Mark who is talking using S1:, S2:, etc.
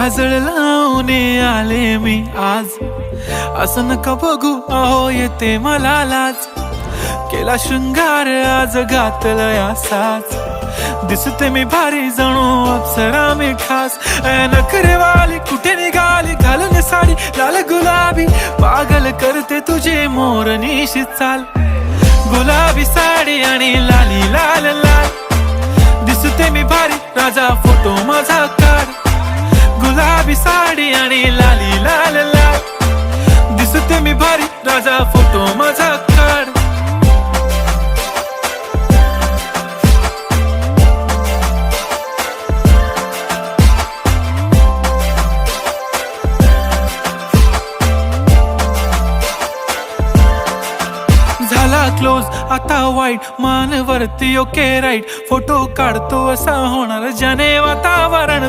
S1: काजळ लावून आले मी आज, असं नका बघू अहो येते मला लाज. केला शृंगार आज घातला साज, दिसते मी भारी जणू अप्सरा मी खास. नखरेवाली कुठे निघाली घालून साडी लाल गुलाबी, पागल करते तुझे मोरनीशी चाल. गुलाबी साडी आणि लाली लाल लाल, दिसते मी भारी राजा फोटो माझा काढ. गुलाबी साडी आणि लाली लाल लाल, दिसते मी भारी राजा फोटो माझा काढ. झाला क्लोज आता वाईट, मान वरती ओके राईट. फोटो काढतो असा होणार ज्याने वातावरण